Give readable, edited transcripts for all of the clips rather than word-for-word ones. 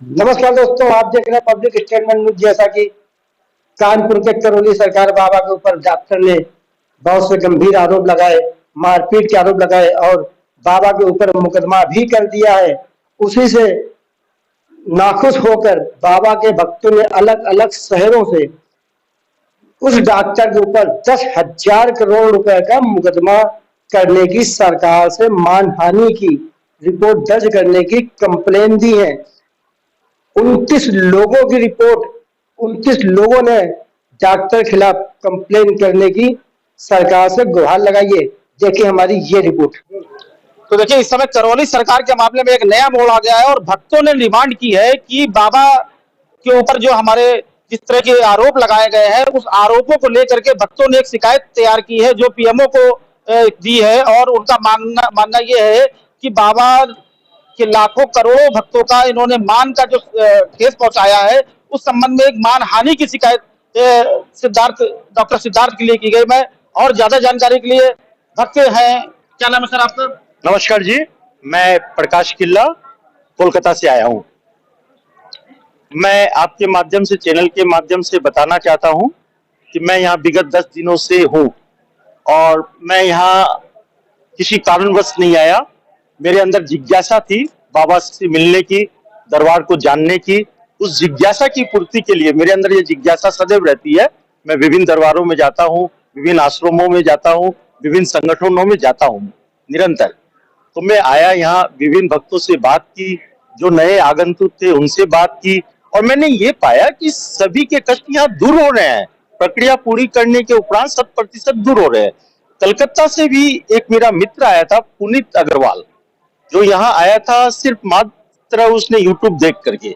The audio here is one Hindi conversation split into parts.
नमस्कार दोस्तों, आप देख रहे हैं पब्लिक स्टेटमेंट न्यूज। जैसा कि कानपुर के करौली सरकार बाबा के ऊपर डॉक्टर ने बहुत से गंभीर आरोप लगाए, मारपीट के आरोप लगाए और बाबा के ऊपर मुकदमा भी कर दिया है। उसी से नाखुश होकर बाबा के भक्तों ने अलग अलग शहरों से उस डॉक्टर के ऊपर 10,000 करोड़ रुपए का मुकदमा करने की, सरकार से मानहानि की रिपोर्ट दर्ज करने की कंप्लेन दी है। 29 लोगों की रिपोर्ट, 29 लोगों ने डॉक्टर खिलाफ कंप्लेन करने की सरकार से गुहार लगाई है। देखिए हमारी ये रिपोर्ट। तो देखिए, इस समय करौली सरकार के मामले में एक नया मोड़ आ गया है और भक्तों ने डिमांड की है कि बाबा के ऊपर जो हमारे जिस तरह के आरोप लगाए गए हैं, उस आरोपों को लेकर के भक्तों ने एक शिकायत तैयार की है जो पीएमओ को दी है। और उनका मानना यह है कि बाबा के लाखों करोड़ों भक्तों का इन्होंने मान का जो ठेस पहुंचाया है, उस संबंध में एक मानहानि की शिकायत डॉक्टर सिद्धार्थ के लिए की गई। मैं और ज्यादा जानकारी के लिए भक्त हैं, क्या नाम है सर आपका? नमस्कार जी, मैं प्रकाश किल्ला कोलकाता से आया हूं। मैं आपके माध्यम से, चैनल के माध्यम से बताना चाहता हूं कि मैं यहां विगत 10 दिनों से हूं और मैं यहां किसी कारणवश नहीं आया। मेरे अंदर जिज्ञासा थी बाबा से मिलने की, दरबार को जानने की। उस जिज्ञासा की पूर्ति के लिए, मेरे अंदर ये जिज्ञासा सदैव रहती है। मैं विभिन्न दरबारों में जाता हूं, विभिन्न आश्रमों में जाता हूं, विभिन्न संगठनों में जाता हूं निरंतर। तो मैं आया, यहाँ विभिन्न भक्तों से बात की, जो नए आगंतुक थे उनसे बात की और मैंने ये पाया कि सभी के कष्ट यहाँ दूर हो रहे हैं। प्रक्रिया पूरी करने के उपरांत 100% दूर हो रहे हैं। कलकत्ता से भी एक मेरा मित्र आया था, पुनीत अग्रवाल, जो यहाँ आया था सिर्फ मात्र उसने यूट्यूब देख करके।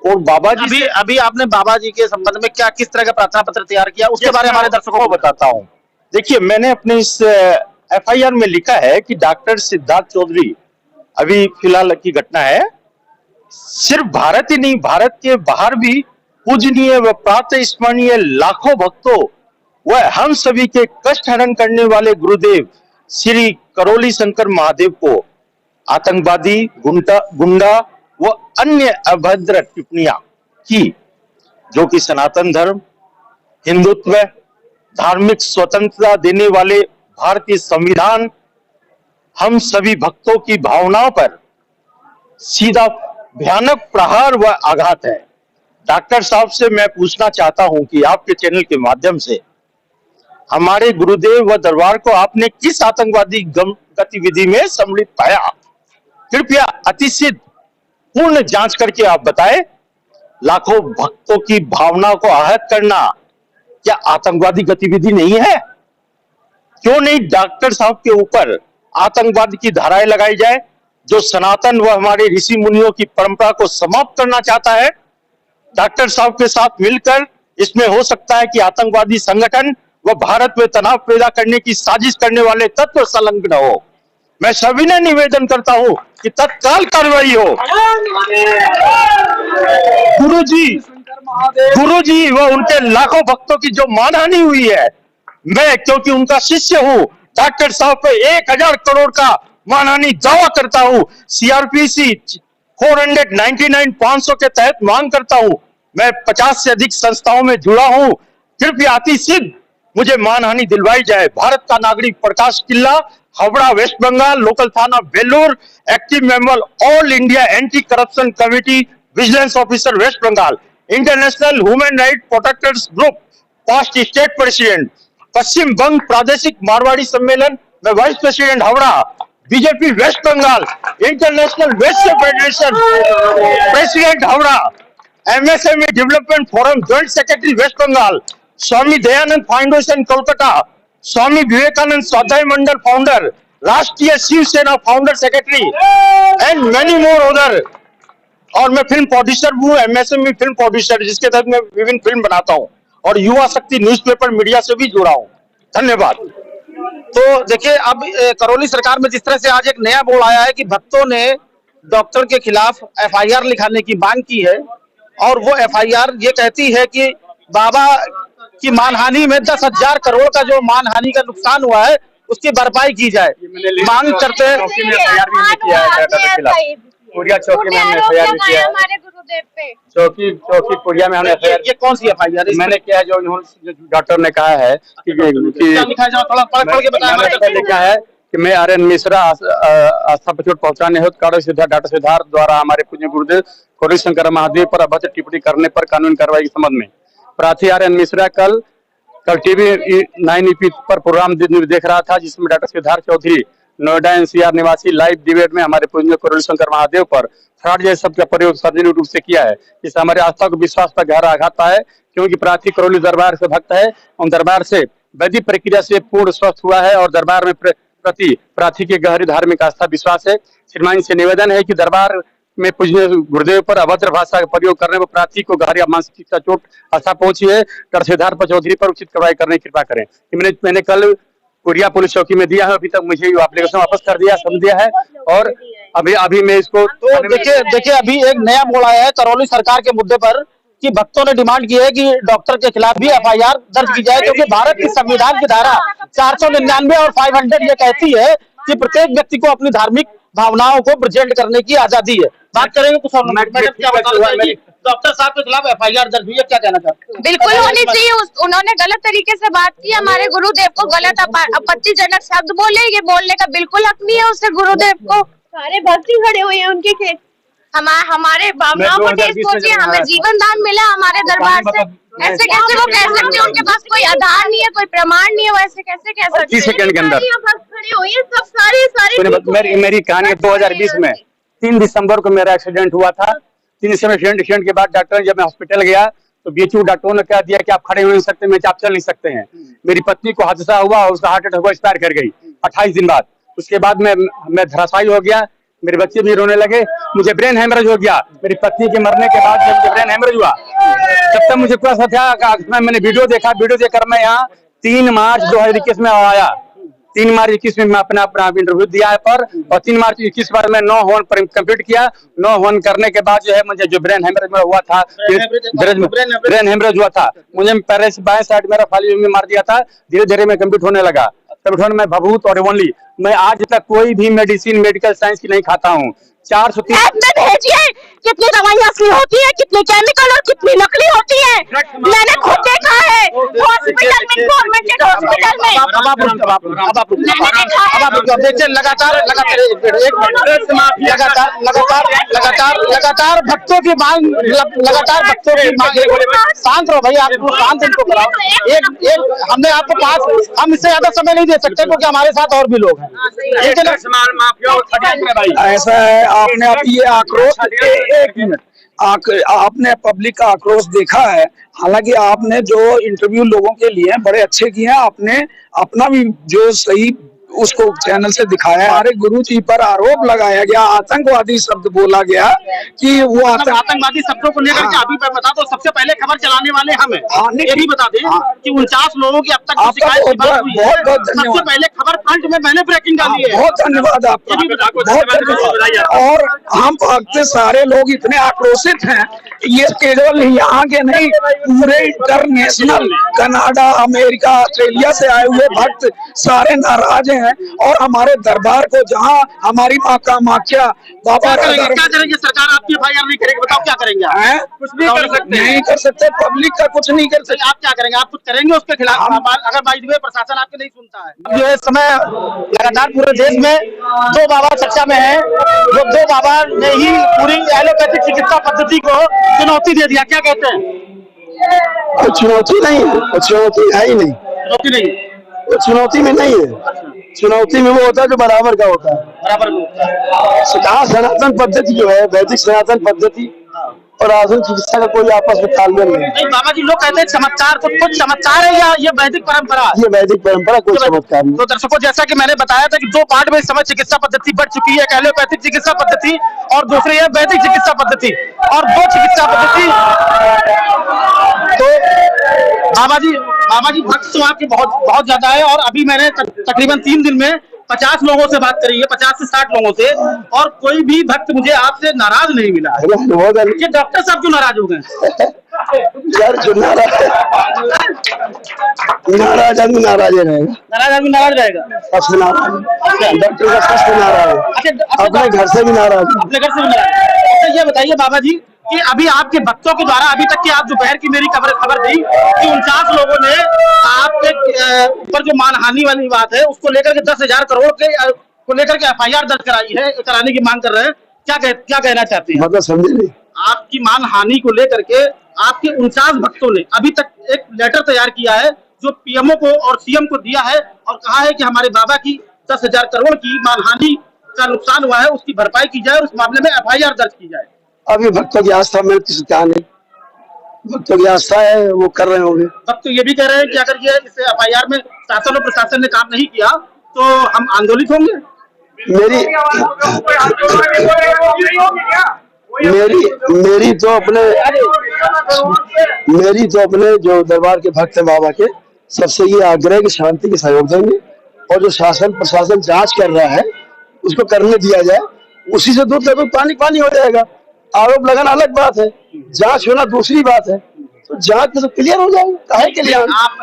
और बाबा जी अभी आपने बाबा जी के संबंध में क्या, किस तरह का प्रार्थना पत्र तैयार किया, उसके बारे में हमारे दर्शकों को बताता हूँ। देखिए, मैंने अपने इस एफआईआर में लिखा है कि डॉक्टर सिद्धार्थ चौधरी, अभी फिलहाल की घटना है, सिर्फ भारत ही नहीं, भारत के बाहर भी पूजनीय व प्रातः स्मरणीय लाखों भक्तों व हम सभी के कष्ट हरण करने वाले गुरुदेव श्री करौली शंकर महादेव को आतंकवादी, गुंडा व अन्य अभद्र टिप्पणियां की, जो कि सनातन धर्म, हिंदुत्व, धार्मिक स्वतंत्रता देने वाले भारतीय संविधान, हम सभी भक्तों की भावनाओं पर सीधा भयानक प्रहार व आघात है। डॉक्टर साहब से मैं पूछना चाहता हूं कि आपके चैनल के माध्यम से हमारे गुरुदेव व दरबार को आपने किस आतंकवादी गतिविधि में सम्मिलित पाया? कृपया अतिशीघ्र पूर्ण जांच करके आप बताएं। लाखों भक्तों की भावना को आहत करना क्या आतंकवादी गतिविधि नहीं है? क्यों नहीं डॉक्टर साहब के ऊपर आतंकवाद की धाराएं लगाई जाए, जो सनातन व हमारे ऋषि मुनियों की परंपरा को समाप्त करना चाहता है? डॉक्टर साहब के साथ मिलकर इसमें हो सकता है कि आतंकवादी संगठन व भारत में तनाव पैदा करने की साजिश करने वाले तत्व संलग्न हो। मैं सभी ने निवेदन करता हूं कि तत्काल कार्रवाई हो। गुरुजी व उनके लाखों भक्तों की जो मानहानि हुई है, मैं क्योंकि उनका शिष्य हूं, डॉक्टर साहब पे 1,000 करोड़ का मानहानि दावा करता हूं। सीआरपीसी 499/500 के तहत मांग करता हूं। मैं 50 से अधिक संस्थाओं में जुड़ा हूं। कृपया अतिशीघ्र मुझे मानहानि दिलवाई जाए। भारत का नागरिक प्रकाश किल्ला, हावड़ा, वेस्ट बंगाल, लोकल थाना Vellore, active member all India anti corruption committee, vigilance officer west Bengal, international human right protectors group, past state president, Paschim Banga Pradeshik Marwari Sammelan में vice president Howrah, BJP west Bengal, international west federation president Howrah, MSME development forum joint secretary west Bengal, Swami Dayanand foundation Kolkata, Swami Vivekananda Swadhyay Mandal founder, Rashtriya Shiv Sena founder secretary and many more other. और मैं फिल्म प्रोड्यूसर हूँ, एमएसएमई फिल्म प्रोड्यूसर, जिसके तहत मैं विभिन्न फिल्म बनाता हूँ और युवा शक्ति न्यूज़पेपर मीडिया से भी जुड़ा हूँ। धन्यवाद। तो देखिए, अब करौली सरकार में जिस तरह से आज एक नया बोर्ड आया है कि भक्तों ने डॉक्टर के खिलाफ एफआईआर लिखाने की मांग की है और वो एफआईआर ये कहती है कि बाबा की मानहानि में 10,000 करोड़ का जो मानहानि का नुकसान हुआ है, उसकी भरपाई की जाए। मांग करते हैं पुरिया चौकी में हमने आरोप एफआईआर लगाए किया है। हमारे गुरुदेव पे। चौकी पुरिया में हमने एफआईआर ये कौन सी एफआईआर? मैंने किया, जो इन्होंने डॉक्टर ने कहा है कि क्या लिखा है, जरा थोड़ा पढ़ के बताएं हमारे मैंने लिखा है कि मैं आर्यन मिश्रा आस्था पर चोट पहुंचाने हेतु डॉक्टर सिद्धार्थ द्वारा हमारे पूज्य गुरुदेव कौरी शंकर महादेव पर अभद्र टिप्पणी करने पर कानूनी कार्रवाई के संबंध में प्रार्थी आर्यन मिश्रा कल टीवी 9 ईपी पर प्रोग्राम देख रहा था, जिसमें डॉक्टर सिद्धार्थ चौधरी नोएडा एनसीआर निवासी लाइव डिबेट में हमारे पूज्य कौरी शंकर महादेव पर फ्रॉड जैसे शब्द का प्रयोग सार्वजनिक रूप से किया है। इससे हमारी आस्था को विश्वास पर गहरा आघात है, क्योंकि प्रार्थी करौली दरबार से भक्त है और दरबार से वैदिक प्रक्रिया से पूर्ण स्वस्थ हुआ है और दरबार में प्रति प्रार्थी की गहरी धार्मिक आस्था विश्वास है। श्रीमान से निवेदन है कि दरबार में पूज्य गुरुदेव पर अभद्र भाषा का प्रयोग करने पर प्रार्थी को गहरी मानसिक चोट आस्था पहुंची है। डॉक्टर सिद्धार्थ चौधरी पर उचित कार्रवाई करने की कृपा करें। मैंने कल पुरिया पुलिस चौकी में दिया है, अभी तक मुझे एप्लीकेशन वापस कर दिया, समझ दिया है और अभी मैं इसको तो देखिए अभी एक नया मोड़ आया है करौली सरकार के मुद्दे पर कि भक्तों ने डिमांड की है कि डॉक्टर के खिलाफ भी एफआईआर दर्ज की जाए, क्योंकि भारत की संविधान की धारा 499 और 500 ये कहती है कि प्रत्येक व्यक्ति को अपनी धार्मिक भावनाओं को प्रेजेंट करने की आजादी है। बात करेंगे कुछ और मैडम क्या बताना डॉक्टर साहब के खिलाफ एफआईआर दर्ज हुई है, क्या कहना चाहते हैं? बिल्कुल होनी चाहिए। उन्होंने गलत तरीके से बात की, हमारे गुरुदेव को गलत आपत्तिजनक शब्द बोले, ये बोलने का बिल्कुल हक नहीं है उससे गुरुदेव को। सारे भक्त ही खड़े हुए हैं उनके खेत। हमारे भावनाओं को ठेस पहुंची, हमें जीवन दान मिला हमारे दरबार से। ऐसे कैसे वो कह सकते हैं? उनके पास कोई आधार नहीं है, कोई प्रमाण नहीं है, वो ऐसे कैसे कह सकते हैं? 30 सेकंड के अंदर भक्त खड़े हुए हैं सब सारे। मेरी कहानी 2020 में 3 दिसंबर को मेरा एक्सीडेंट हुआ था। 3 दिसंबर एक्सीडेंट के बाद डॉक्टर जब मैं हॉस्पिटल गया तो बीएचयू डॉक्टरों ने कह दिया कि आप खड़े हो नहीं सकते, मैं आप चल नहीं सकते हैं। मेरी पत्नी को हादसा हुआ और उसका हार्ट अटैक हुआ, एक्सपायर कर गई 28 दिन बाद। उसके बाद मैं धराशायी हो गया, मेरे बच्चे भी रोने लगे, मुझे ब्रेन हेमरेज हो गया। मेरी पत्नी के मरने के बाद जब मुझे ब्रेन हेमरेज हुआ, तब तक मुझे पूरा था, मैंने वीडियो देखकर मैं यहाँ 3 मार्च 2021 में आया। 3 मार्च 21 में मैं अपना इंटरव्यू दिया है पर, और 3 मार्च 21 बार मैं 9 हवन कंप्लीट किया। 9 हवन करने के बाद जो है मुझे जो ब्रेन हेमरेज में हुआ था, ब्रेन हेमरेज हुआ था, मुझे पहले से बाएं साइड मेरा फाली में मार दिया था। धीरे धीरे मैं कंप्लीट होने लगा, तब मैं भभूत और ओनली मैं आज तक कोई भी मेडिसिन मेडिकल साइंस की नहीं खाता हूँ। 430 कितनी दवाइयाँ असली होती है, कितनी केमिकल और कितनी नकली होती है, मैंने खुद देखा है हॉस्पिटल में, गवर्नमेंट हॉस्पिटल में। अब देखिए लगातार भक्तों की मांग, शांत रहो भाई, आप शांत इनको कराओ। एक हमने आपको पास, हम इससे ज्यादा समय नहीं दे सकते क्योंकि हमारे साथ और भी लोग हैं। ऐसा है, आपने अब ये आक्रोश, एक मिनट, आपने पब्लिक का आक्रोश देखा है। हालांकि आपने जो इंटरव्यू लोगों के लिए बड़े अच्छे किए हैं, आपने अपना भी जो सही उसको चैनल से दिखाया। हमारे गुरु जी पर आरोप लगाया गया, आतंकवादी शब्द बोला गया कि वो आतंकवादी शब्दों को लेकर के अभी मैं बता दो, सबसे पहले खबर चलाने वाले हम हैं। ये भी बता दें कि 49 लोगों की अब तक शिकायत हुई है। सबसे पहले खबर फ्रंट में मैंने ब्रेकिंग डाली है। बहुत धन्यवाद आपका, बहुत धन्यवाद। और हम भक्त सारे लोग इतने आक्रोशित हैं, ये केवल यहाँ के नहीं, पूरे इंटरनेशनल कनाडा, अमेरिका, ऑस्ट्रेलिया से आए हुए भक्त सारे नाराज हैं। और हमारे दरबार को, जहां हमारी माँ कामाख्या बाबा, क्या करेंगे सरकार? आपकी एफआईआर नहीं करेगी, बताओ क्या करेंगे? कुछ नहीं कर सकते, नहीं कर सकते, पब्लिक का कुछ नहीं कर सकते। आप क्या करेंगे? आप कुछ करेंगे उसके खिलाफ अगर बाई द वे प्रशासन आपके नहीं सुनता है? जो है समय लगातार पूरे देश में 2 बाबा चर्चा में है, जो 2 बाबा ने ही पूरी एलोपैथिक चिकित्सा पद्धति को चुनौती दे दिया। क्या कहते हैं? चुनौती नहीं, चुनौती है ही नहीं, चुनौती नहीं, चुनौती में नहीं है। चुनौती में वो होता है जो बराबर का होता है। बराबर सनातन पद्धति जो है, वैदिक सनातन पद्धति और आधुनिक चिकित्सा का कोई आपस में तालमेल नहीं। बाबा जी लोग कहते हैं चमत्कार, कुछ चमत्कार है या ये वैदिक परंपरा? ये वैदिक परंपरा, कोई चमत्कार नहीं। तो दर्शकों, जैसा कि मैंने बताया था कि 2 पार्ट में इस समय चिकित्सा पद्धति बढ़ चुकी है, एलोपैथिक चिकित्सा पद्धति और दूसरी है वैदिक चिकित्सा पद्धति, और 2 चिकित्सा पद्धति। तो बाबा जी भक्त तो आपके बहुत ज्यादा है, और अभी मैंने तकरीबन 3 दिन में 50 लोगों से बात करी है, 50 से 60 लोगों से, और कोई भी भक्त मुझे आपसे नाराज नहीं मिला है। ये डॉक्टर साहब क्यों नाराज हो गए? यार जो नाराज आदमी नाराज ही रहेगा, नाराज आदमी नाराज रहेगा। सबसे नाराज डॉक्टर का, सबसे नाराज है, अपने घर से भी नाराज है। अपने घर से भी नाराज। तो ये बताइए बाबा जी कि अभी आपके भक्तों के द्वारा अभी तक की आप दोपहर की मेरी खबर थी कि 49 लोगों ने आपके ऊपर जो मानहानि वाली बात है उसको लेकर के 10,000 करोड़ के को लेकर के FIR दर्ज कराने की मांग कर रहे हैं। क्या कहना चाहते हैं? मतलब समझे नहीं, आपकी मानहानि को लेकर के आपके 49 भक्तों ने अभी तक एक लेटर तैयार किया है जो PMO को और CM को दिया है और कहा है कि हमारे बाबा की 10,000 करोड़ की मानहानि का नुकसान हुआ है, उसकी भरपाई की जाए, उस मामले में FIR दर्ज की जाए। अभी भक्तों की आस्था में किसी का नहीं, भक्तों की आस्था है, वो कर रहे होंगे। भक्त तो ये भी कह रहे हैं कि अगर ये इस FIR में शासन और प्रशासन ने काम नहीं किया तो हम आंदोलित होंगे। मेरी तो अपने जो दरबार के भक्त हैं बाबा के, सबसे ये आग्रह है कि शांति के सहयोग देंगे और जो शासन प्रशासन जांच कर रहा है उसको करने दिया जाए, उसी से दूध का दूध पानी पानी हो जाएगा। आरोप लगाना अलग बात है, जांच होना दूसरी बात है, तो जांच में तो क्लियर हो जाएगा। काहे के लिए आप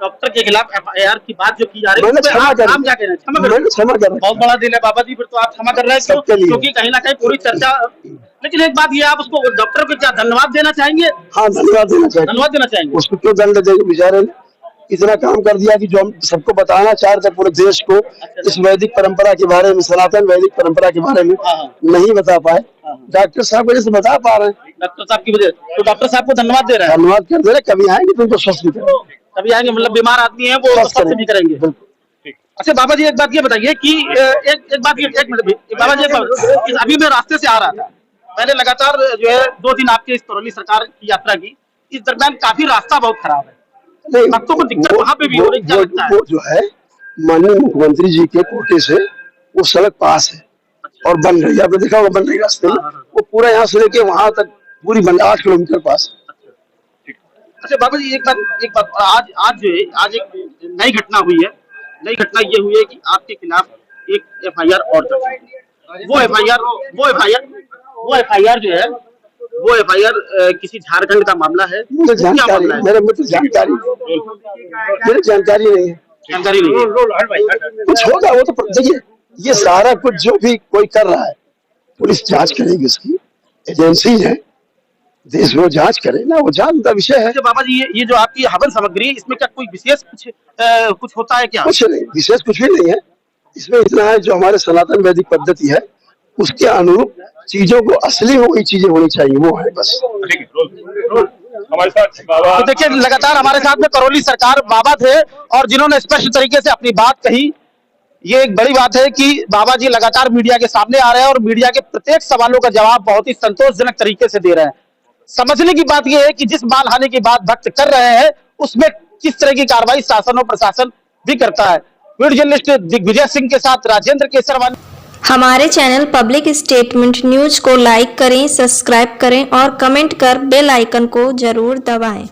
डॉक्टर के खिलाफ FIR की बात जो की जा रही है, क्षमा कर, क्षमा कर, बहुत बड़ा दिल है बाबा जी, फिर तो आप क्षमा कर रहे हैं क्योंकि कहीं ना कहीं पूरी चर्चा। लेकिन एक बात ये, आप उसको डॉक्टर को क्या धन्यवाद देना चाहेंगे? हाँ, धन्यवाद देना चाहेंगे। उसको क्यों दंड देंगे, बेचारे ने इतना काम कर दिया कि जो हम सबको बताना चाह रहे थे पूरे देश को इस वैदिक परंपरा के बारे में, सनातन वैदिक परंपरा के बारे में नहीं बता पाए, डॉक्टर साहब वजह से बता पा रहे हैं। डॉक्टर साहब की वजह, तो डॉक्टर साहब को धन्यवाद दे रहे हैं। धन्यवाद कर दे रहे, कभी आएंगे तो उनको स्वस्थ भी करेंगे, कभी आएंगे, मतलब बीमार आदमी है वो स्वस्थ भी करेंगे। अच्छा बाबा जी एक बात ये बताइए कि एक मिनट बाबा जी, अभी मैं रास्ते से आ रहा था, मैंने लगातार जो है 2 दिन आपके इस करौली सरकार की यात्रा की, इस दरमियान काफी रास्ता बहुत खराब है, भक्तों को दिक्कत वहाँ पे भी हो रही है। वो जो है माननीय मुख्यमंत्री जी के कोटे से वो सड़क पास है और बन रही है, आपने देखा वो बन रही रास्ते में, वो पूरा यहाँ से लेके वहां तक पूरी बन 8 किलोमीटर पास। अच्छा बाबा जी एक बात आज जो है, आज एक नई घटना हुई है। नई घटना ये हुई है कि आपके खिलाफ एक FIR और दर्ज है। वो FIR जो है वो FIR किसी झारखंड का मामला है। मुझे जानकारी नहीं है, कुछ होगा वो तो देखिए, ये सारा कुछ जो भी कोई कर रहा है पुलिस जांच करेगी, उसकी एजेंसी है, देश में जांच करे ना, वो जांच का विषय है। बाबा जी ये जो आपकी हवन सामग्री है, इसमें क्या कोई विशेष कुछ होता है क्या? कुछ नहीं, विशेष कुछ भी नहीं है इसमें, इतना है जो हमारे सनातन वैदिक पद्धति है उसके अनुरूप चीजों को असली हो गई चीजें होनी चाहिए, वो है बस। हमारे साथ बाबा, तो देखिए लगातार हमारे साथ में करौली सरकार बाबा थे और जिन्होंने स्पष्ट तरीके से अपनी बात कही। ये एक बड़ी बात है कि बाबा जी लगातार मीडिया के सामने आ रहे हैं और मीडिया के प्रत्येक सवालों का जवाब बहुत ही संतोषजनक तरीके से दे रहे हैं। समझने की बात यह है कि जिस मानहानि की बात भक्त कर रहे हैं उसमें किस तरह की कार्रवाई शासन और प्रशासन भी करता है। वीडियो जर्नलिस्ट दिग्विजय सिंह के साथ राजेंद्र केसरवानी। हमारे चैनल पब्लिक स्टेटमेंट न्यूज को लाइक करें, सब्सक्राइब करें और कमेंट कर बेल आइकन को जरूर दबाएं।